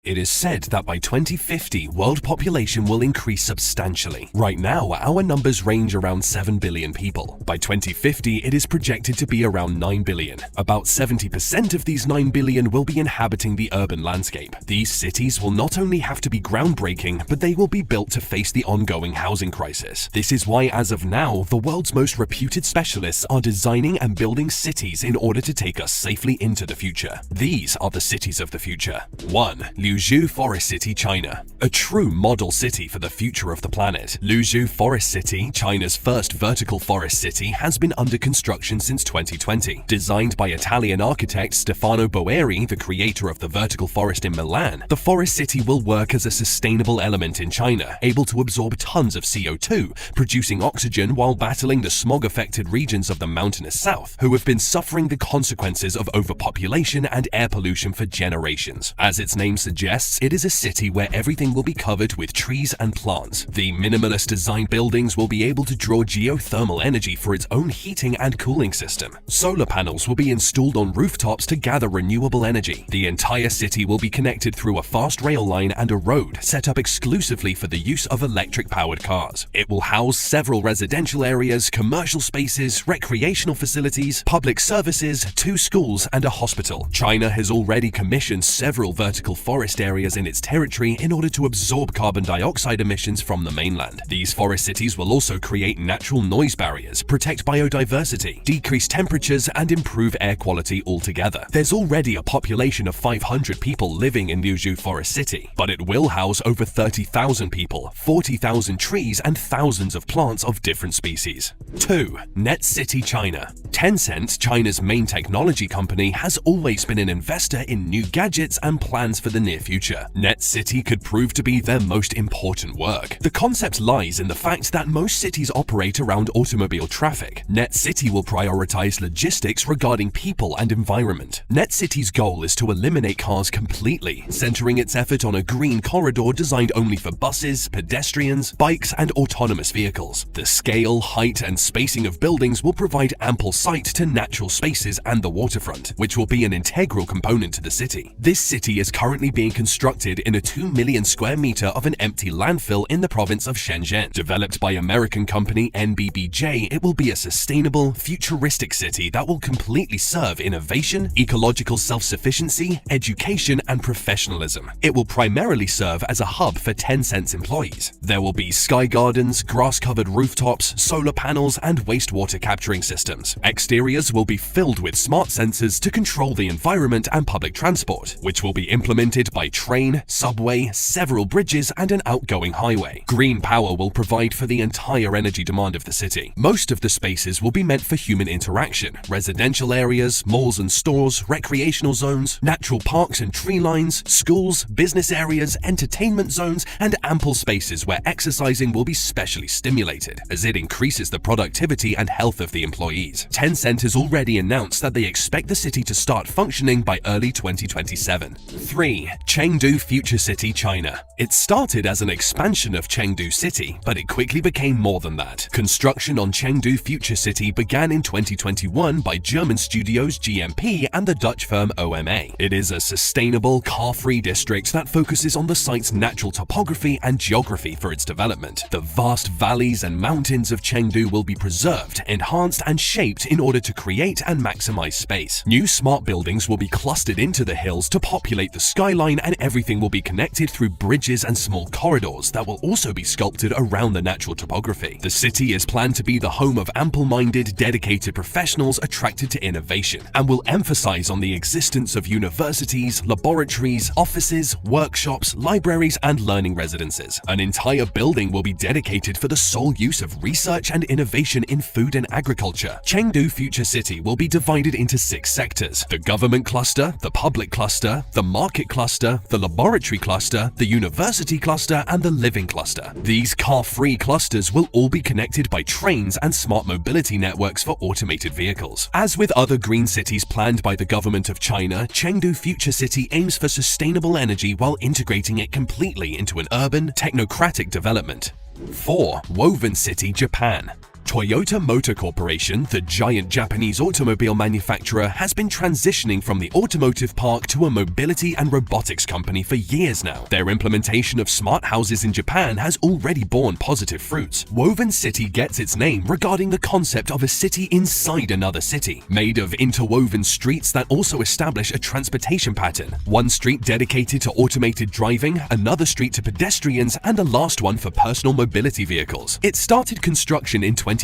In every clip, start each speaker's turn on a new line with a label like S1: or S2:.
S1: It is said that by 2050, world population will increase substantially. Right now, our numbers range around 7 billion people. By 2050, it is projected to be around 9 billion. About 70% of these 9 billion will be inhabiting the urban landscape. These cities will not only have to be groundbreaking, but they will be built to face the ongoing housing crisis. This is why, as of now, the world's most reputed specialists are designing and building cities in order to take us safely into the future. These are the cities of the future. 1. Luzhou Forest City, China. A true model city for the future of the planet. Luzhou Forest City, China's first vertical forest city, has been under construction since 2020. Designed by Italian architect Stefano Boeri, the creator of the vertical forest in Milan, the forest city will work as a sustainable element in China, able to absorb tons of CO2, producing oxygen while battling the smog-affected regions of the mountainous south, who have been suffering the consequences of overpopulation and air pollution for generations. As its name suggests, it is a city where everything will be covered with trees and plants. The minimalist design buildings will be able to draw geothermal energy for its own heating and cooling system. Solar panels will be installed on rooftops to gather renewable energy. The entire city will be connected through a fast rail line and a road set up exclusively for the use of electric-powered cars. It will house several residential areas, commercial spaces, recreational facilities, public services, 2 schools, and a hospital. China has already commissioned several vertical forest areas in its territory in order to absorb carbon dioxide emissions from the mainland. These forest cities will also create natural noise barriers, protect biodiversity, decrease temperatures, and improve air quality altogether. There's already a population of 500 people living in Luzhou Forest City, but it will house over 30,000 people, 40,000 trees, and thousands of plants of different species. 2. Net City, China. Tencent, China's main technology company, has always been an investor in new gadgets and plans for the near future. Net City could prove to be their most important work. The concept lies in the fact that most cities operate around automobile traffic. Net City will prioritize logistics regarding people and environment. Net City's goal is to eliminate cars completely, centering its effort on a green corridor designed only for buses, pedestrians, bikes, and autonomous vehicles. The scale, height, and spacing of buildings will provide ample sight to natural spaces and the waterfront, which will be an integral component to the city. This city is currently being constructed in a 2 million square meter of an empty landfill in the province of Shenzhen. Developed by American company NBBJ, it will be a sustainable, futuristic city that will completely serve innovation, ecological self-sufficiency, education, and professionalism. It will primarily serve as a hub for Tencent's employees. There will be sky gardens, grass-covered rooftops, solar panels, and wastewater capturing systems. Exteriors will be filled with smart sensors to control the environment and public transport, which will be implemented by train, subway, several bridges, and an outgoing highway. Green power will provide for the entire energy demand of the city. Most of the spaces will be meant for human interaction: residential areas, malls and stores, recreational zones, natural parks and tree lines, schools, business areas, entertainment zones, and ample spaces where exercising will be specially stimulated, as it increases the productivity and health of the employees. Tencent has already announced that they expect the city to start functioning by early 2027. 3. Chengdu Future City, China. It started as an expansion of Chengdu City, but it quickly became more than that. Construction on Chengdu Future City began in 2021 by German studios GMP and the Dutch firm OMA. It is a sustainable, car-free district that focuses on the site's natural topography and geography for its development. The vast valleys and mountains of Chengdu will be preserved, enhanced, and shaped in order to create and maximize space. New smart buildings will be clustered into the hills to populate the skyline, and everything will be connected through bridges and small corridors that will also be sculpted around the natural topography. The city is planned to be the home of ample-minded, dedicated professionals attracted to innovation, and will emphasize on the existence of universities, laboratories, offices, workshops, libraries, and learning residences. An entire building will be dedicated for the sole use of research and innovation in food and agriculture. Chengdu Future City will be divided into 6 sectors: the government cluster, the public cluster, the market cluster, the laboratory cluster, the university cluster, and the living cluster. These car-free clusters will all be connected by trains and smart mobility networks for automated vehicles. As with other green cities planned by the government of China, Chengdu Future City aims for sustainable energy while integrating it completely into an urban, technocratic development. 4. Woven City, Japan. Toyota Motor Corporation, the giant Japanese automobile manufacturer, has been transitioning from the automotive park to a mobility and robotics company for years now. Their implementation of smart houses in Japan has already borne positive fruits. Woven City gets its name regarding the concept of a city inside another city, made of interwoven streets that also establish a transportation pattern. One street dedicated to automated driving, another street to pedestrians, and a last one for personal mobility vehicles. It started construction in 2021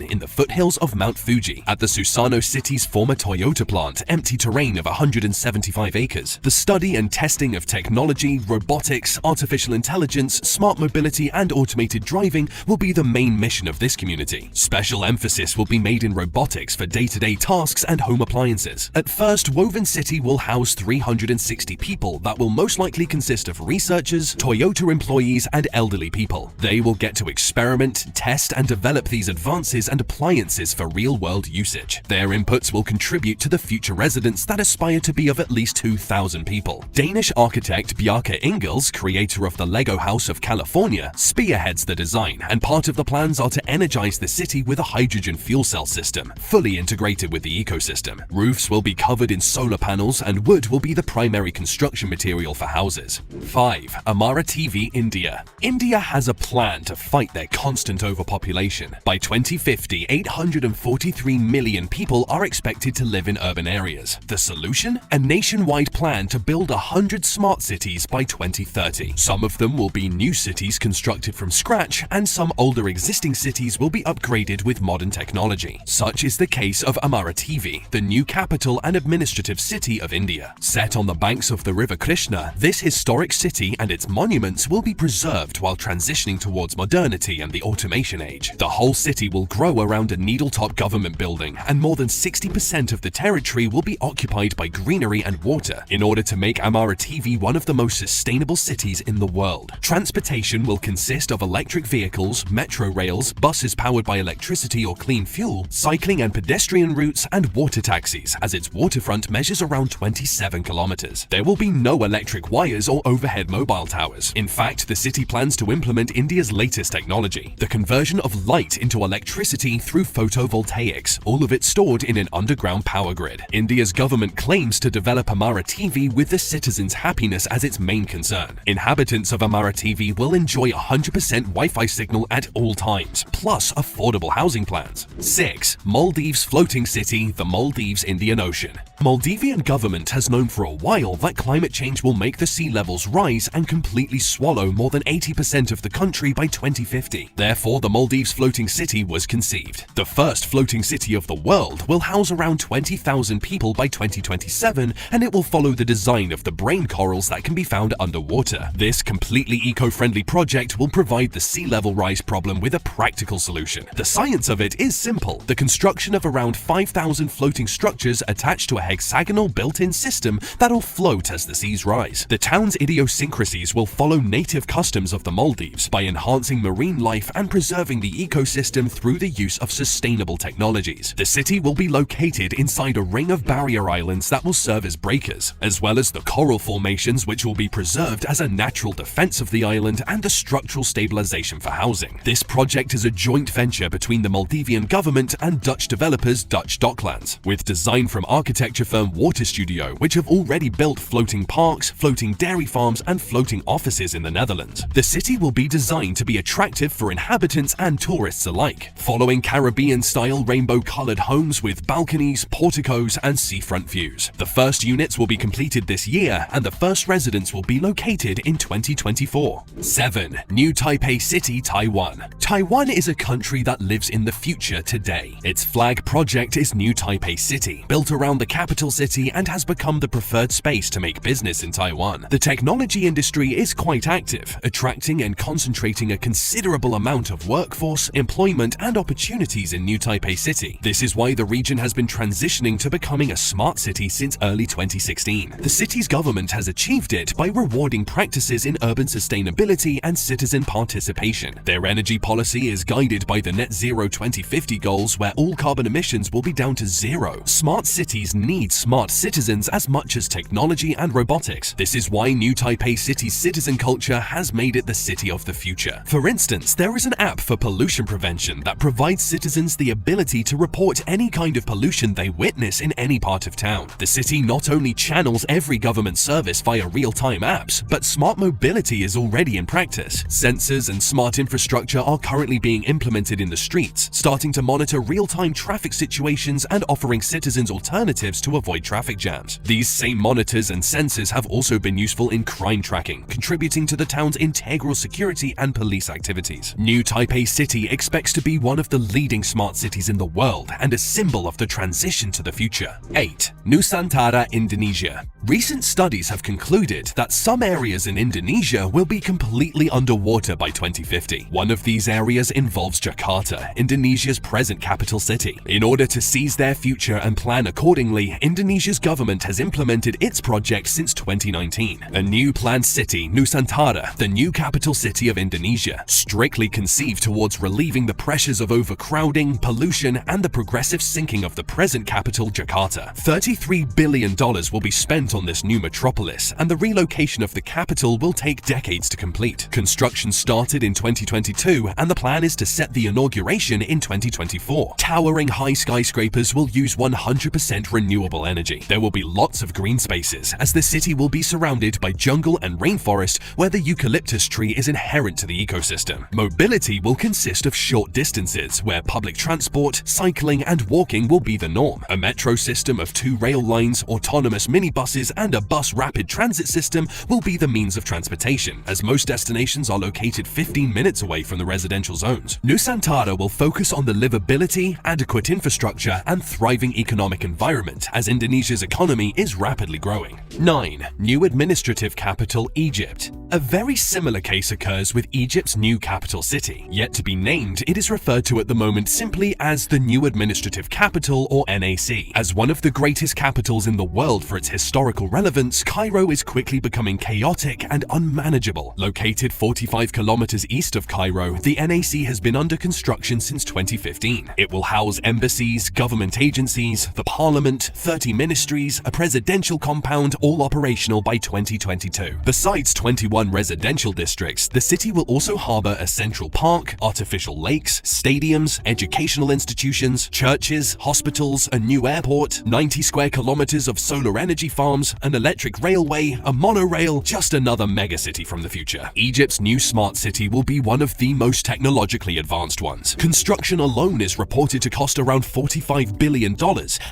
S1: in the foothills of Mount Fuji at the Susano City's former Toyota plant, empty terrain of 175 acres. The study and testing of technology, robotics, artificial intelligence, smart mobility, and automated driving will be the main mission of this community. Special emphasis will be made in robotics for day-to-day tasks and home appliances. At first, Woven City will house 360 people that will most likely consist of researchers, Toyota employees, and elderly people. They will get to experiment, test, and develop these advances and appliances for real-world usage. Their inputs will contribute to the future residents that aspire to be of at least 2,000 people. Danish architect Bjarke Ingels, creator of the Lego House of California, spearheads the design, and part of the plans are to energize the city with a hydrogen fuel cell system, fully integrated with the ecosystem. Roofs will be covered in solar panels, and wood will be the primary construction material for houses. 5. Amara TV India. India has a plan to fight their constant overpopulation. By 2050, 843 million people are expected to live in urban areas. The solution? A nationwide plan to build 100 smart cities by 2030. Some of them will be new cities constructed from scratch, and some older existing cities will be upgraded with modern technology. Such is the case of Amara TV, the new capital and administrative city of India. Set on the banks of the river Krishna, this historic city and its monuments will be preserved while transitioning towards modernity and the automation age. The whole city will grow around a needle-top government building, and more than 60% of the territory will be occupied by greenery and water in order to make Amara TV one of the most sustainable cities in the world. Transportation will consist of electric vehicles, metro rails, buses powered by electricity or clean fuel, cycling and pedestrian routes, and water taxis, as its waterfront measures around 27 kilometers. There will be no electric wires or overhead mobile towers. In fact, the city plans to implement India's latest technology, the conversion of light into electricity through photovoltaics, all of it stored in an underground power grid. India's government claims to develop Amara TV with the citizens' happiness as its main concern. Inhabitants of Amara TV will enjoy 100% Wi-Fi signal at all times, plus affordable housing plans. 6. Maldives Floating City, the Maldives Indian Ocean. Maldivian government has known for a while that climate change will make the sea levels rise and completely swallow more than 80% of the country by 2050. Therefore, the Maldives Floating City was conceived. The first floating city of the world will house around 20,000 people by 2027, and it will follow the design of the brain corals that can be found underwater. This completely eco-friendly project will provide the sea level rise problem with a practical solution. The science of it is simple: the construction of around 5,000 floating structures attached to a hexagonal built-in system that'll float as the seas rise. The town's idiosyncrasies will follow native customs of the Maldives by enhancing marine life and preserving the ecosystem through the use of sustainable technologies. The city will be located inside a ring of barrier islands that will serve as breakers, as well as the coral formations which will be preserved as a natural defense of the island and the structural stabilization for housing. This project is a joint venture between the Maldivian government and Dutch developers Dutch Docklands, with design from architecture firm Water Studio, which have already built floating parks, floating dairy farms, and floating offices in the Netherlands. The city will be designed to be attractive for inhabitants and tourists alike, following Caribbean-style rainbow-colored homes with balconies, porticos, and seafront views. The first units will be completed this year, and the first residents will be located in 2024. 7. New Taipei City, Taiwan. Taiwan is a country that lives in the future today. Its flag project is New Taipei City, built around the capital city and has become the preferred space to make business in Taiwan. The technology industry is quite active, attracting and concentrating a considerable amount of workforce, employment, and opportunities in New Taipei City. This is why the region has been transitioning to becoming a smart city since early 2016. The city's government has achieved it by rewarding practices in urban sustainability and citizen participation. Their energy policy is guided by the Net Zero 2050 goals, where all carbon emissions will be down to zero. Smart cities need smart citizens as much as technology and robotics. This is why New Taipei City's citizen culture has made it the city of the future. For instance, there is an app for pollution prevention intervention that provides citizens the ability to report any kind of pollution they witness in any part of town. The city not only channels every government service via real-time apps, but smart mobility is already in practice. Sensors and smart infrastructure are currently being implemented in the streets, starting to monitor real-time traffic situations and offering citizens alternatives to avoid traffic jams. These same monitors and sensors have also been useful in crime tracking, contributing to the town's integral security and police activities. New Taipei City expects to be one of the leading smart cities in the world and a symbol of the transition to the future. 8. Nusantara, Indonesia. Recent studies have concluded that some areas in Indonesia will be completely underwater by 2050. One of these areas involves Jakarta, Indonesia's present capital city. In order to seize their future and plan accordingly, Indonesia's government has implemented its project since 2019. A new planned city, Nusantara, the new capital city of Indonesia, strictly conceived towards relieving the pressures of overcrowding, pollution, and the progressive sinking of the present capital, Jakarta. $33 billion will be spent on this new metropolis, and the relocation of the capital will take decades to complete. Construction started in 2022, and the plan is to set the inauguration in 2024. Towering high skyscrapers will use 100% renewable energy. There will be lots of green spaces, as the city will be surrounded by jungle and rainforest where the eucalyptus tree is inherent to the ecosystem. Mobility will consist of short distances, where public transport, cycling, and walking will be the norm. A metro system of 2 rail lines, autonomous minibuses, and a bus rapid transit system will be the means of transportation, as most destinations are located 15 minutes away from the residential zones. Nusantara will focus on the livability, adequate infrastructure, and thriving economic environment, as Indonesia's economy is rapidly growing. 9. New administrative capital, Egypt. A very similar case occurs with Egypt's new capital city. Yet to be named, it is referred to at the moment simply as the New Administrative Capital, or NAC. As one of the greatest capitals in the world for its historical relevance, Cairo is quickly becoming chaotic and unmanageable. Located 45 kilometers east of Cairo, the NAC has been under construction since 2015. It will house embassies, government agencies, the parliament, 30 ministries, a presidential compound, all operational by 2022. Besides 21 residential districts, the city will also harbor a central park, artificial lakes, stadiums, educational institutions, churches, hospitals, a new airport, 90 square kilometers of solar energy farms, an electric railway, a monorail, just another megacity from the future. Egypt's new smart city will be one of the most technologically advanced ones. Construction alone is reported to cost around $45 billion,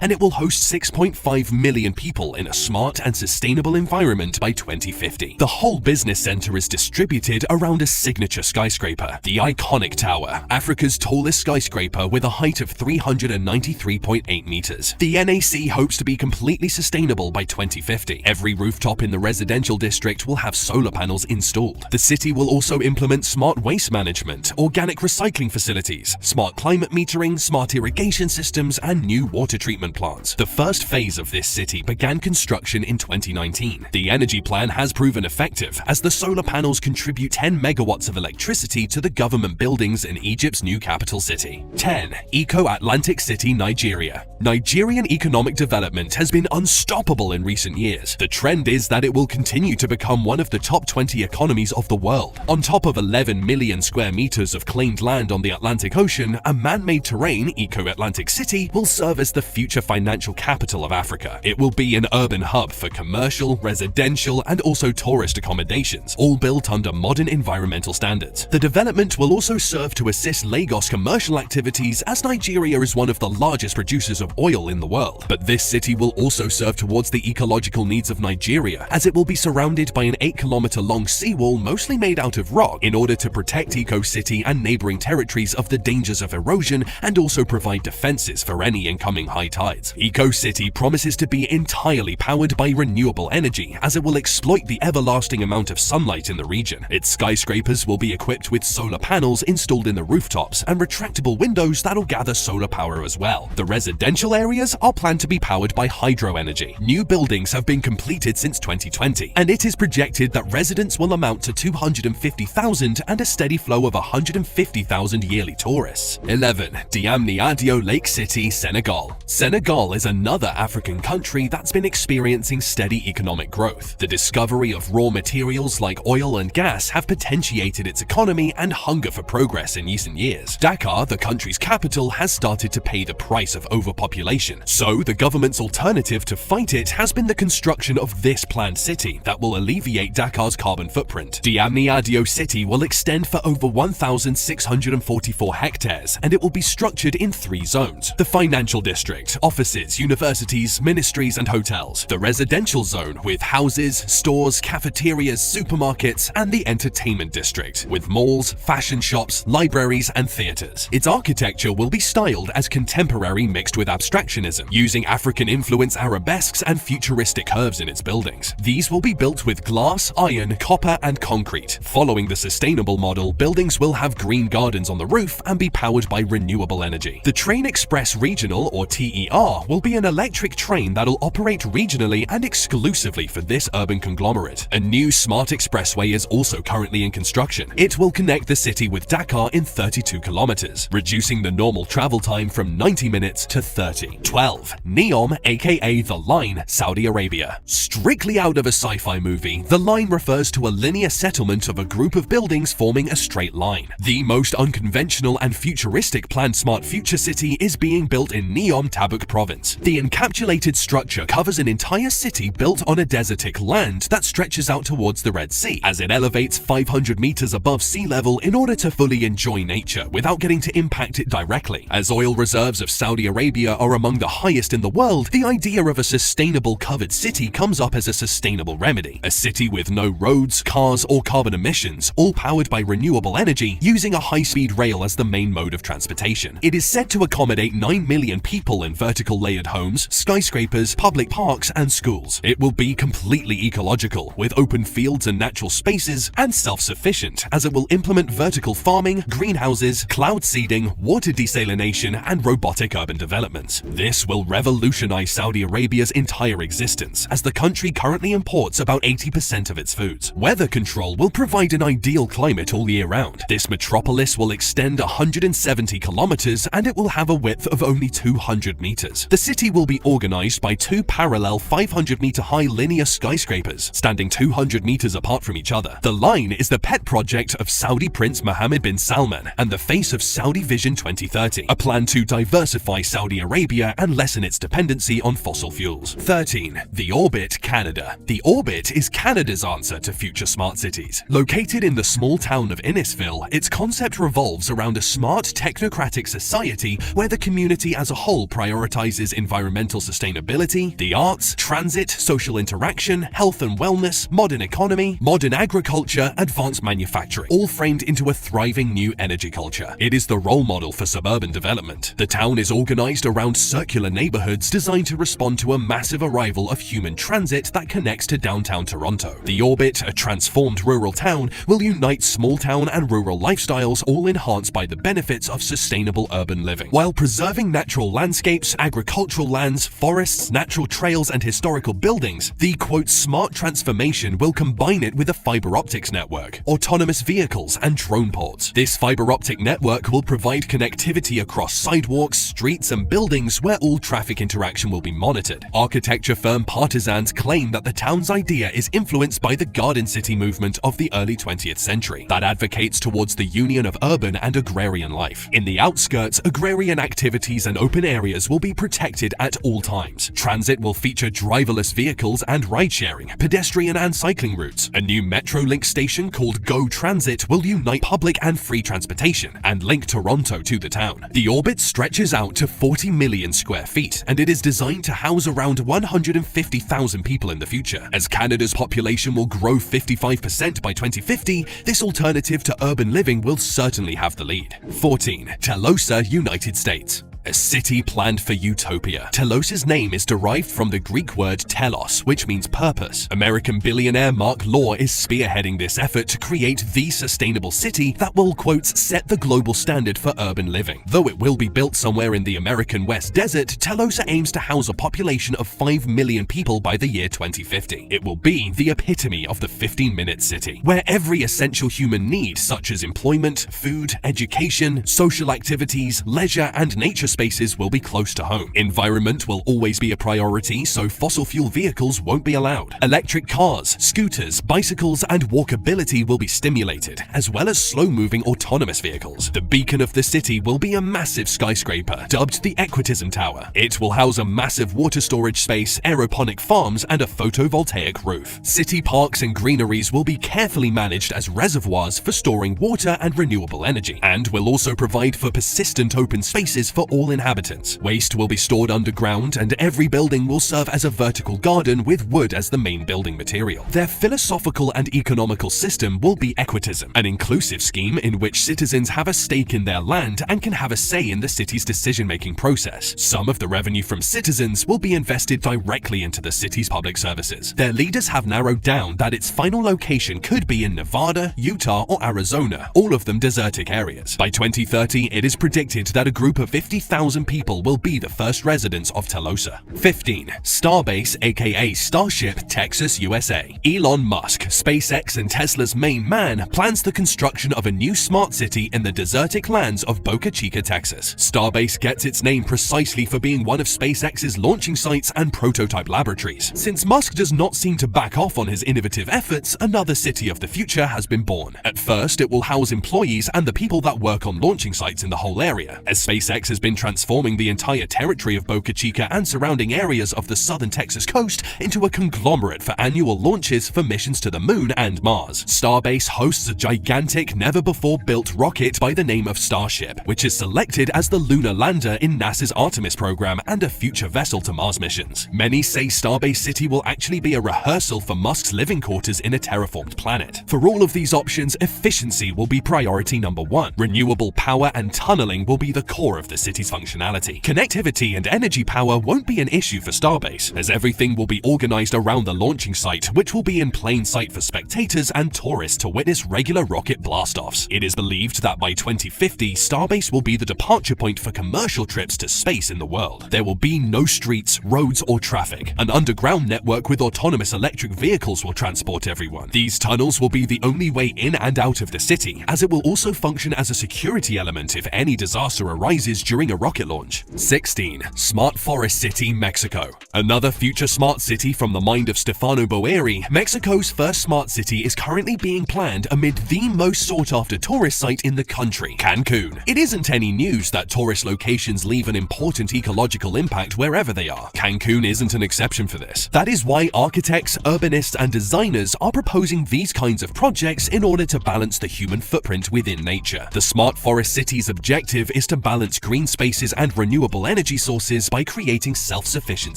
S1: and it will host 6.5 million people in a smart and sustainable environment by 2050. The whole business center is distributed around a signature skyscraper, the iconic tower, Africa's tallest skyscraper with a height of 393.8 meters. The NAC hopes to be completely sustainable by 2050. Every rooftop in the residential district will have solar panels installed. The city will also implement smart waste management, organic recycling facilities, smart climate metering, smart irrigation systems, and new water treatment plants. The first phase of this city began construction in 2019. The energy plan has proven effective, as the solar panels contribute 10 megawatts of electricity to the government buildings in Egypt's new capital city. 10. Eco-Atlantic City, Nigeria. Nigerian economic development has been unstoppable in recent years. The trend is that it will continue to become one of the top 20 economies of the world. On top of 11 million square meters of claimed land on the Atlantic Ocean, a man-made terrain, Eco-Atlantic City, will serve as the future financial capital of Africa. It will be an urban hub for commercial, residential, and also tourist accommodations, all built under modern environmental standards. The development will also serve to assist Lagos commercial activities, as Nigeria is one of the largest producers of oil in the world. But this city will also serve towards the ecological needs of Nigeria, as it will be surrounded by an 8-kilometer long seawall mostly made out of rock in order to protect Eco City and neighboring territories of the dangers of erosion and also provide defenses for any incoming high tides. Eco City promises to be entirely powered by renewable energy, as it will exploit the everlasting amount of sunlight in the region. Its skyscrapers will be equipped with solar panels installed in the rooftops and retractable windows that'll gather solar power as well. The residential areas are planned to be powered by hydro energy. New buildings have been completed since 2020, and it is projected that residents will amount to 250,000 and a steady flow of 150,000 yearly tourists. 11. Diamniadio Lake City, Senegal. Senegal is another African country that's been experiencing steady economic growth. The discovery of raw materials minerals like oil and gas have potentiated its economy and hunger for progress in recent years. Dakar, the country's capital, has started to pay the price of overpopulation, so the government's alternative to fight it has been the construction of this planned city that will alleviate Dakar's carbon footprint. Diamniadio City will extend for over 1,644 hectares, and it will be structured in 3 zones: the financial district, offices, universities, ministries and hotels; the residential zone with houses, stores, cafeterias, supermarkets; and the entertainment district with malls, fashion shops, libraries and theaters. Its architecture will be styled as contemporary mixed with abstractionism, using African-influence arabesques and futuristic curves in its buildings. These will be built with glass, iron, copper and concrete. Following the sustainable model, buildings will have green gardens on the roof and be powered by renewable energy. The Train Express Regional, or TER, will be an electric train that'll operate regionally and exclusively for this urban conglomerate. A new smart expressway is also currently in construction. It will connect the city with Dakar in 32 kilometers, reducing the normal travel time from 90 minutes to 30. 12. NEOM, aka The Line, Saudi Arabia. Strictly out of a sci-fi movie, The Line refers to a linear settlement of a group of buildings forming a straight line. The most unconventional and futuristic planned smart future city is being built in Neom, Tabuk province. The encapsulated structure covers an entire city built on a desertic land that stretches out towards the Red Sea, as it elevates 500 meters above sea level in order to fully enjoy nature without getting to impact it directly. As oil reserves of Saudi Arabia are among the highest in the world, the idea of a sustainable covered city comes up as a sustainable remedy. A city with no roads, cars or carbon emissions, all powered by renewable energy, using a high-speed rail as the main mode of transportation. It is said to accommodate 9 million people in vertical layered homes, skyscrapers, public parks and schools. It will be completely ecological, with open fields and natural spaces, and self-sufficient, as it will implement vertical farming, greenhouses, cloud seeding, water desalination and robotic urban developments. This will revolutionize Saudi Arabia's entire existence, as the country currently imports about 80% of its foods. Weather control will provide an ideal climate all year round. This metropolis will extend 170 kilometers and it will have a width of only 200 meters. The city will be organized by 2 parallel 500-meter high linear skyscrapers, standing 200 meters apart from each other. The line is the pet project of Saudi Prince Mohammed bin Salman and the face of Saudi Vision 2030, a plan to diversify Saudi Arabia and lessen its dependency on fossil fuels. 13. The Orbit, Canada. The Orbit is Canada's answer to future smart cities. Located in the small town of Innisfil, its concept revolves around a smart, technocratic society where the community as a whole prioritizes environmental sustainability, the arts, transit, social interaction, health and wellness, modern economy, modern agriculture, advanced manufacturing, all framed into a thriving new energy culture. It is the role model for suburban development. The town is organized around circular neighborhoods designed to respond to a massive arrival of human transit that connects to downtown Toronto. The Orbit, a transformed rural town, will unite small town and rural lifestyles, all enhanced by the benefits of sustainable urban living, while preserving natural landscapes, agricultural lands, forests, natural trails and historical buildings. The quote smart transformation will combine it with a fiber optics network, autonomous vehicles and drone ports. This fiber optic network will provide connectivity across sidewalks, streets and buildings where all traffic interaction will be monitored. Architecture firm Partisans claim that the town's idea is influenced by the Garden City movement of the early 20th century that advocates towards the union of urban and agrarian life. In the outskirts, agrarian activities and open areas will be protected at all times. Transit will feature driverless vehicles and ride-sharing, pedestrian and cycling routes. A new Metrolink station called Go Transit will unite public and free transportation and link Toronto to the town. The Orbit stretches out to 40 million square feet, and it is designed to house around 150,000 people in the future. As Canada's population will grow 55% by 2050, this alternative to urban living will certainly have the lead. 14. Telosa, United States. A city planned for utopia. Telos's name is derived from the Greek word telos, which means purpose. American billionaire Mark Law is spearheading this effort to create the sustainable city that will, quote, set the global standard for urban living. Though it will be built somewhere in the American West Desert, Telosa aims to house a population of 5 million people by the year 2050. It will be the epitome of the 15-minute city, where every essential human need, such as employment, food, education, social activities, leisure, and nature spaces will be close to home. Environment will always be a priority, so fossil fuel vehicles won't be allowed. Electric cars, scooters, bicycles, and walkability will be stimulated, as well as slow-moving autonomous vehicles. The beacon of the city will be a massive skyscraper, dubbed the Equitism Tower. It will house a massive water storage space, aeroponic farms, and a photovoltaic roof. City parks and greeneries will be carefully managed as reservoirs for storing water and renewable energy, and will also provide for persistent open spaces for all inhabitants. Waste will be stored underground, and every building will serve as a vertical garden with wood as the main building material. Their philosophical and economical system will be equitism, an inclusive scheme in which citizens have a stake in their land and can have a say in the city's decision-making process. Some of the revenue from citizens will be invested directly into the city's public services. Their leaders have narrowed down that its final location could be in Nevada, Utah, or Arizona, all of them desertic areas. By 2030, it is predicted that a group of 50,000 people will be the first residents of Telosa. 15. Starbase, aka Starship, Texas, USA. Elon Musk, SpaceX and Tesla's main man, plans the construction of a new smart city in the desertic lands of Boca Chica, Texas. Starbase gets its name precisely for being one of SpaceX's launching sites and prototype laboratories. Since Musk does not seem to back off on his innovative efforts, another city of the future has been born. At first, it will house employees and the people that work on launching sites in the whole area, as SpaceX has been transforming the entire territory of Boca Chica and surrounding areas of the southern Texas coast into a conglomerate for annual launches for missions to the moon and Mars. Starbase hosts a gigantic, never-before-built rocket by the name of Starship, which is selected as the lunar lander in NASA's Artemis program and a future vessel to Mars missions. Many say Starbase City will actually be a rehearsal for Musk's living quarters in a terraformed planet. For all of these options, efficiency will be priority number one. Renewable power and tunneling will be the core of the city's functionality. Connectivity and energy power won't be an issue for Starbase, as everything will be organized around the launching site, which will be in plain sight for spectators and tourists to witness regular rocket blastoffs. It is believed that by 2050, Starbase will be the departure point for commercial trips to space in the world. There will be no streets, roads, or traffic. An underground network with autonomous electric vehicles will transport everyone. These tunnels will be the only way in and out of the city, as it will also function as a security element if any disaster arises during a rocket launch. 16. Smart Forest City, Mexico. Another future smart city from the mind of Stefano Boeri, Mexico's first smart city is currently being planned amid the most sought-after tourist site in the country, Cancun. It isn't any news that tourist locations leave an important ecological impact wherever they are. Cancun isn't an exception for this. That is why architects, urbanists, and designers are proposing these kinds of projects in order to balance the human footprint within nature. The Smart Forest City's objective is to balance green spaces and renewable energy sources by creating self-sufficient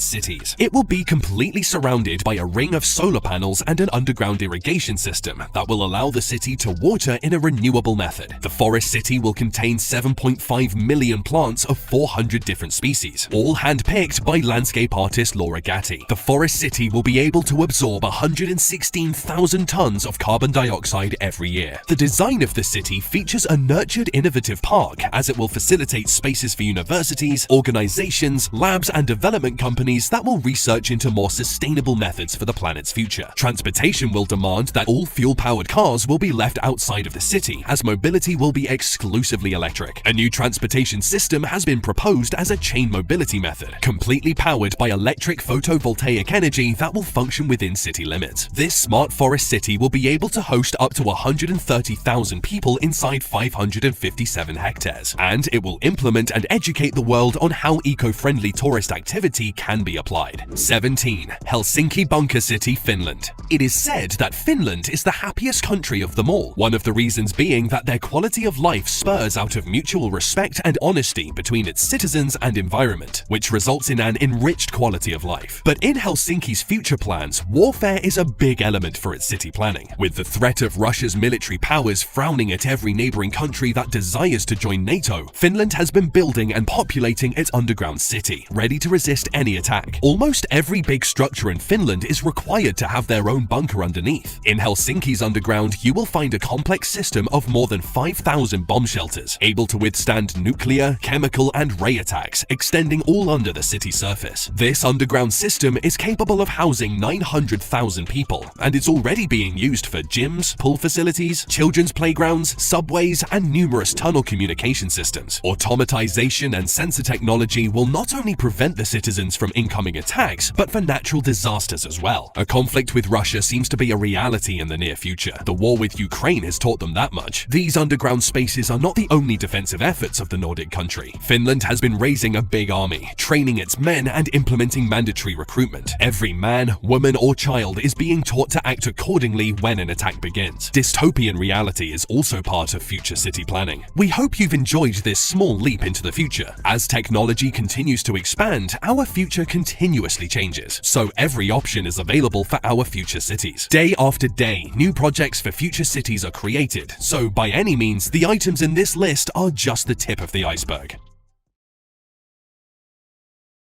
S1: cities. It will be completely surrounded by a ring of solar panels and an underground irrigation system that will allow the city to water in a renewable method. The Forest City will contain 7.5 million plants of 400 different species, all hand-picked by landscape artist Laura Gatti. The Forest City will be able to absorb 116,000 tons of carbon dioxide every year. The design of the city features a nurtured, innovative park, as it will facilitate spaces for universities, organizations, labs, and development companies that will research into more sustainable methods for the planet's future. Transportation will demand that all fuel-powered cars will be left outside of the city, as mobility will be exclusively electric. A new transportation system has been proposed as a chain mobility method, completely powered by electric photovoltaic energy that will function within city limits. This smart forest city will be able to host up to 130,000 people inside 557 hectares, and it will implement and educate the world on how eco-friendly tourist activity can be applied. 17. Helsinki Bunker City, Finland. It is said that Finland is the happiest country of them all, one of the reasons being that their quality of life spurs out of mutual respect and honesty between its citizens and environment, which results in an enriched quality of life. But in Helsinki's future plans, warfare is a big element for its city planning. With the threat of Russia's military powers frowning at every neighboring country that desires to join NATO, Finland has been building and populating its underground city, ready to resist any attack. Almost every big structure in Finland is required to have their own bunker underneath. In Helsinki's underground, you will find a complex system of more than 5,000 bomb shelters, able to withstand nuclear, chemical, and ray attacks, extending all under the city surface. This underground system is capable of housing 900,000 people, and it's already being used for gyms, pool facilities, children's playgrounds, subways, and numerous tunnel communication systems. Automatization automation and sensor technology will not only prevent the citizens from incoming attacks, but for natural disasters as well. A conflict with Russia seems to be a reality in the near future. The war with Ukraine has taught them that much. These underground spaces are not the only defensive efforts of the Nordic country. Finland has been raising a big army, training its men and implementing mandatory recruitment. Every man, woman or child is being taught to act accordingly when an attack begins. Dystopian reality is also part of future city planning. We hope you've enjoyed this small leap into the future. As technology continues to expand, our future continuously changes, so every option is available for our future cities. Day after day, new projects for future cities are created, so by any means, the items in this list are just the tip of the iceberg.